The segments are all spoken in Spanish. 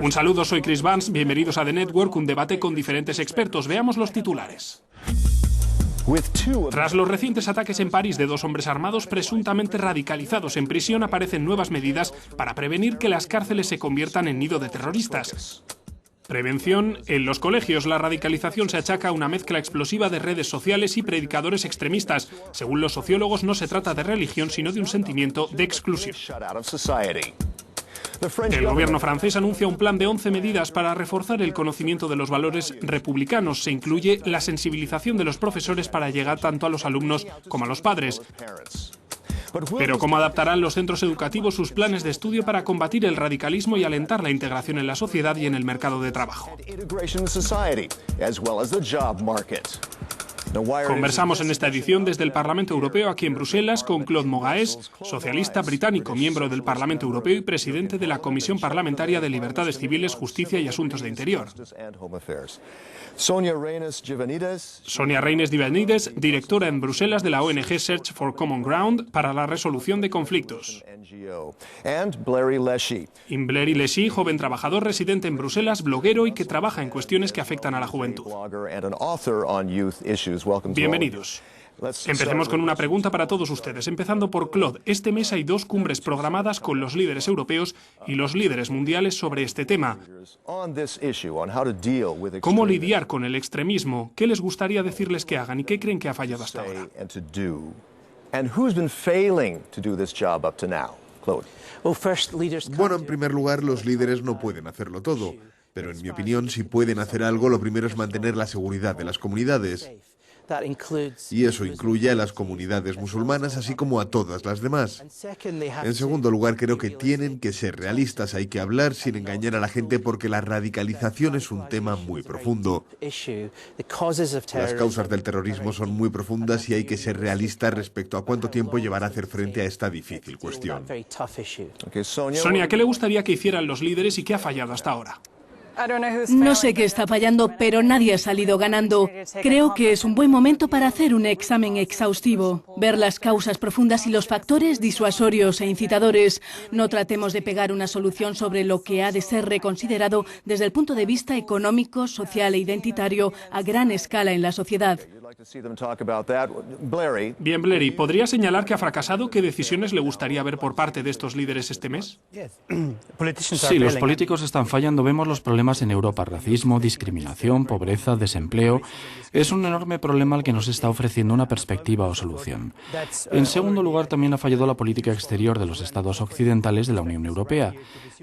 Un saludo, soy Chris Vance, bienvenidos a The Network, un debate con diferentes expertos. Veamos los titulares. Tras los recientes ataques en París de 2 hombres armados presuntamente radicalizados en prisión, aparecen nuevas medidas para prevenir que las cárceles se conviertan en nido de terroristas. Prevención. En los colegios, la radicalización se achaca a una mezcla explosiva de redes sociales y predicadores extremistas. Según los sociólogos, no se trata de religión, sino de un sentimiento de exclusión. El gobierno francés anuncia un plan de 11 medidas para reforzar el conocimiento de los valores republicanos. Se incluye la sensibilización de los profesores para llegar tanto a los alumnos como a los padres. Pero ¿cómo adaptarán los centros educativos sus planes de estudio para combatir el radicalismo y alentar la integración en la sociedad y en el mercado de trabajo? Conversamos en esta edición desde el Parlamento Europeo aquí en Bruselas con Claude Moraes, socialista británico, miembro del Parlamento Europeo y presidente de la Comisión Parlamentaria de Libertades Civiles, Justicia y Asuntos de Interior. Sonia Reines Divanides, directora en Bruselas de la ONG Search for Common Ground para la resolución de conflictos. Y Blairy Leshy, joven trabajador residente en Bruselas, bloguero y que trabaja en cuestiones que afectan a la juventud. Bienvenidos. Empecemos con una pregunta para todos ustedes, empezando por Claude. Este mes hay 2 cumbres programadas con los líderes europeos y los líderes mundiales sobre este tema. ¿Cómo lidiar con el extremismo? ¿Qué les gustaría decirles que hagan y qué creen que ha fallado hasta ahora? Bueno, en primer lugar, los líderes no pueden hacerlo todo. Pero en mi opinión, si pueden hacer algo, lo primero es mantener la seguridad de las comunidades. Y eso incluye a las comunidades musulmanas, así como a todas las demás. En segundo lugar, creo que tienen que ser realistas. Hay que hablar sin engañar a la gente porque la radicalización es un tema muy profundo. Las causas del terrorismo son muy profundas y hay que ser realistas respecto a cuánto tiempo llevará a hacer frente a esta difícil cuestión. Sonia, ¿qué le gustaría que hicieran los líderes y qué ha fallado hasta ahora? No sé qué está fallando, pero nadie ha salido ganando. Creo que es un buen momento para hacer un examen exhaustivo, ver las causas profundas y los factores disuasorios e incitadores. No tratemos de pegar una solución sobre lo que ha de ser reconsiderado desde el punto de vista económico, social e identitario a gran escala en la sociedad. Bien, Blairy, ¿podría señalar que ha fracasado? ¿Qué decisiones le gustaría ver por parte de estos líderes este mes? Sí, los políticos están fallando. Vemos los problemas en Europa: racismo, discriminación, pobreza, desempleo. Es un enorme problema al que nos está ofreciendo una perspectiva o solución. En segundo lugar, también ha fallado la política exterior de los estados occidentales de la Unión Europea.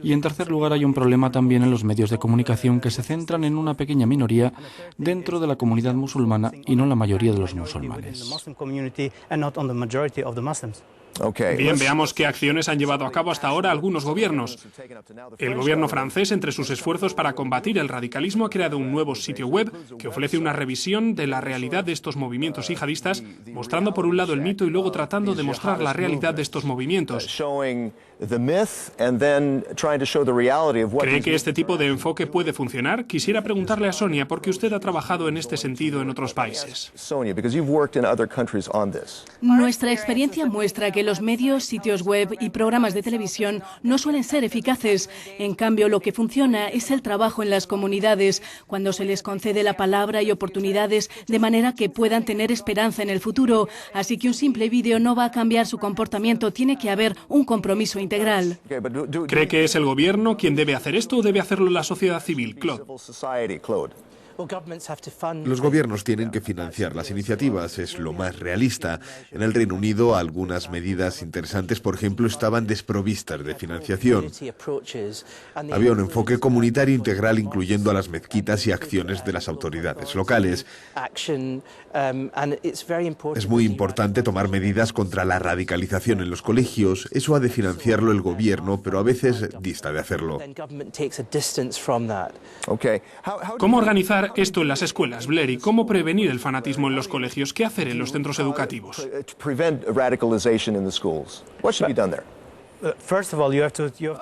Y en tercer lugar, hay un problema también en los medios de comunicación que se centran en una pequeña minoría dentro de la comunidad musulmana y no la mayoría de los musulmanes. Bien, veamos qué acciones han llevado a cabo hasta ahora algunos gobiernos. El gobierno francés, entre sus esfuerzos para combatir el radicalismo, ha creado un nuevo sitio web que ofrece una revisión de la realidad de estos movimientos yihadistas, mostrando por un lado el mito y luego tratando de mostrar la realidad de estos movimientos. ¿Cree que este tipo de enfoque puede funcionar? Quisiera preguntarle a Sonia, porque usted ha trabajado en este sentido en otros países. Nuestra experiencia muestra que los medios, sitios web y programas de televisión no suelen ser eficaces. En cambio, lo que funciona es el trabajo en las comunidades, cuando se les concede la palabra y oportunidades de manera que puedan tener esperanza en el futuro. Así que un simple vídeo no va a cambiar su comportamiento, tiene que haber un compromiso integral. ¿Cree que es el gobierno quien debe hacer esto o debe hacerlo la sociedad civil, Claude? Los gobiernos tienen que financiar las iniciativas, es lo más realista. En el Reino Unido, algunas medidas interesantes, por ejemplo, estaban desprovistas de financiación. Había un enfoque comunitario integral, incluyendo a las mezquitas y acciones de las autoridades locales. Es muy importante tomar medidas contra la radicalización en los colegios. Eso ha de financiarlo el gobierno, pero a veces dista de hacerlo. ¿Cómo organizar esto en las escuelas, Blairy? ¿Cómo prevenir el fanatismo en los colegios? ¿Qué hacer en los centros educativos?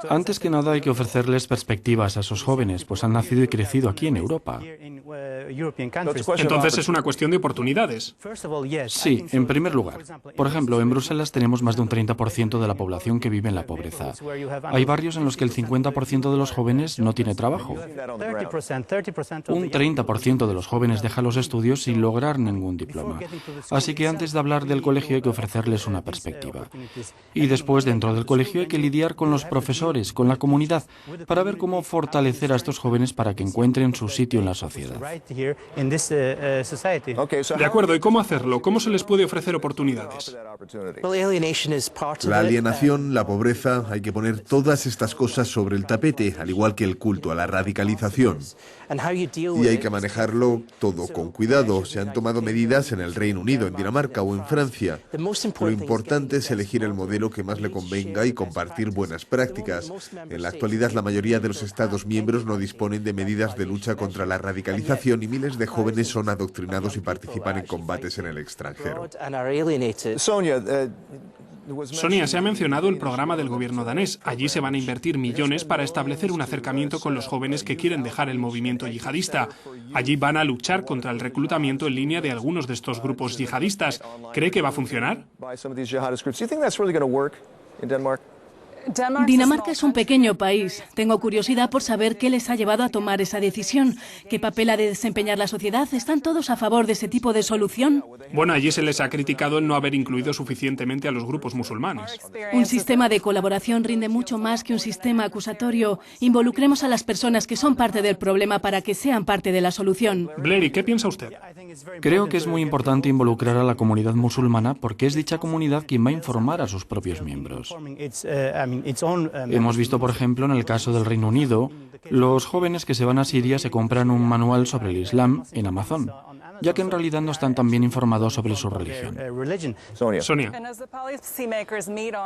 Antes que nada hay que ofrecerles perspectivas a esos jóvenes, pues han nacido y crecido aquí en Europa. Entonces es una cuestión de oportunidades. Sí, en primer lugar. Por ejemplo, en Bruselas tenemos más de un 30% de la población que vive en la pobreza. Hay barrios en los que el 50% de los jóvenes no tiene trabajo. Un 30% de los jóvenes deja los estudios sin lograr ningún diploma. Así que antes de hablar del colegio hay que ofrecerles una perspectiva. Y después, dentro del colegio, hay que lidiar con los profesores, con la comunidad, para ver cómo fortalecer a estos jóvenes para que encuentren su sitio en la sociedad. De acuerdo, ¿y cómo hacerlo? ¿Cómo se les puede ofrecer oportunidades? La alienación, la pobreza, hay que poner todas estas cosas sobre el tapete, al igual que el culto a la radicalización. Y hay que manejarlo todo con cuidado. Se han tomado medidas en el Reino Unido, en Dinamarca o en Francia. Lo importante es elegir el modelo que más le convenga y compartir buenas prácticas. En la actualidad, la mayoría de los Estados miembros no disponen de medidas de lucha contra la radicalización y miles de jóvenes son adoctrinados y participan en combates en el extranjero. Sonia, se ha mencionado el programa del gobierno danés. Allí se van a invertir millones para establecer un acercamiento con los jóvenes que quieren dejar el movimiento yihadista. Allí van a luchar contra el reclutamiento en línea de algunos de estos grupos yihadistas. ¿Cree que va a funcionar? Dinamarca es un pequeño país. Tengo curiosidad por saber qué les ha llevado a tomar esa decisión. ¿Qué papel ha de desempeñar la sociedad? ¿Están todos a favor de ese tipo de solución? Bueno, allí se les ha criticado el no haber incluido suficientemente a los grupos musulmanes. Un sistema de colaboración rinde mucho más que un sistema acusatorio. Involucremos a las personas que son parte del problema para que sean parte de la solución. Blair, ¿y qué piensa usted? Creo que es muy importante involucrar a la comunidad musulmana porque es dicha comunidad quien va a informar a sus propios miembros. Hemos visto, por ejemplo, en el caso del Reino Unido, los jóvenes que se van a Siria se compran un manual sobre el Islam en Amazon, ya que en realidad no están tan bien informados sobre su religión. Sonia.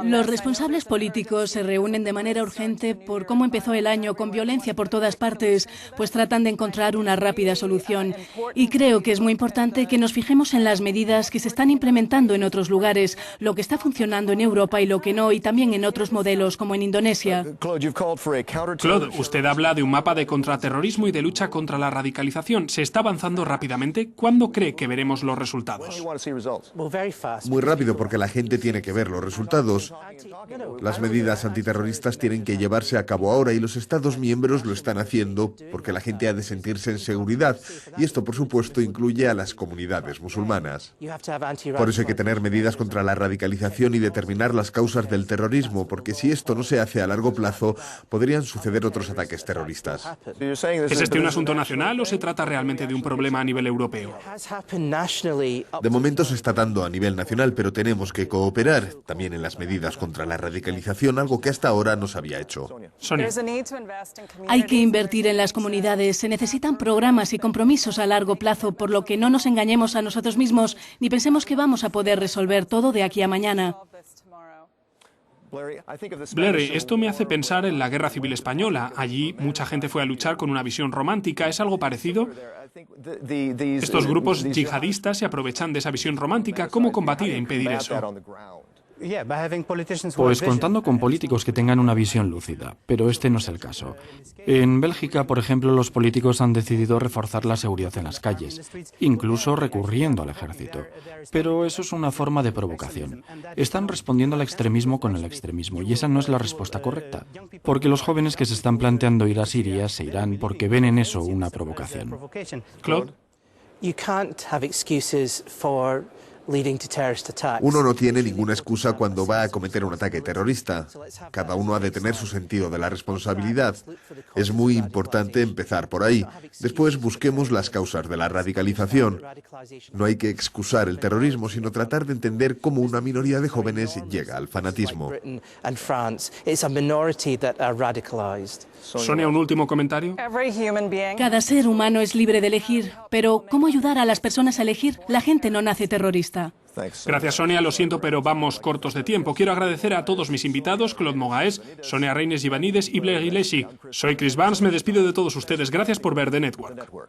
Los responsables políticos se reúnen de manera urgente por cómo empezó el año, con violencia por todas partes, pues tratan de encontrar una rápida solución. Y creo que es muy importante que nos fijemos en las medidas que se están implementando en otros lugares, lo que está funcionando en Europa y lo que no, y también en otros modelos como en Indonesia. Claude, usted habla de un mapa de contraterrorismo y de lucha contra la radicalización. ¿Se está avanzando rápidamente? ¿Cuándo cree que veremos los resultados? Muy rápido, porque la gente tiene que ver los resultados. Las medidas antiterroristas tienen que llevarse a cabo ahora y los Estados miembros lo están haciendo porque la gente ha de sentirse en seguridad. Y esto, por supuesto, incluye a las comunidades musulmanas. Por eso hay que tener medidas contra la radicalización y determinar las causas del terrorismo, porque si esto no se hace a largo plazo, podrían suceder otros ataques terroristas. ¿Es este un asunto nacional o se trata realmente de un problema a nivel europeo? De momento se está dando a nivel nacional, pero tenemos que cooperar también en las medidas contra la radicalización, algo que hasta ahora no se había hecho. Sonia. Hay que invertir en las comunidades. Se necesitan programas y compromisos a largo plazo, por lo que no nos engañemos a nosotros mismos ni pensemos que vamos a poder resolver todo de aquí a mañana. Blair, esto me hace pensar en la Guerra Civil Española. Allí mucha gente fue a luchar con una visión romántica. ¿Es algo parecido? Estos grupos yihadistas se aprovechan de esa visión romántica. ¿Cómo combatir e impedir eso? Pues contando con políticos que tengan una visión lúcida, pero este no es el caso. En Bélgica, por ejemplo, los políticos han decidido reforzar la seguridad en las calles, incluso recurriendo al ejército. Pero eso es una forma de provocación. Están respondiendo al extremismo con el extremismo, y esa no es la respuesta correcta. Porque los jóvenes que se están planteando ir a Siria se irán porque ven en eso una provocación. Claude. Uno no tiene ninguna excusa cuando va a cometer un ataque terrorista. Cada uno ha de tener su sentido de la responsabilidad. Es muy importante empezar por ahí. Después busquemos las causas de la radicalización. No hay que excusar el terrorismo, sino tratar de entender cómo una minoría de jóvenes llega al fanatismo. Sonia, un último comentario. Cada ser humano es libre de elegir, pero ¿cómo ayudar a las personas a elegir? La gente no nace terrorista. Gracias, Sonia. Lo siento, pero vamos cortos de tiempo. Quiero agradecer a todos mis invitados, Claude Mogaes, Sonia Reines Ivanides y Blair Gillespie. Soy Chris Barnes, me despido de todos ustedes. Gracias por ver The Network.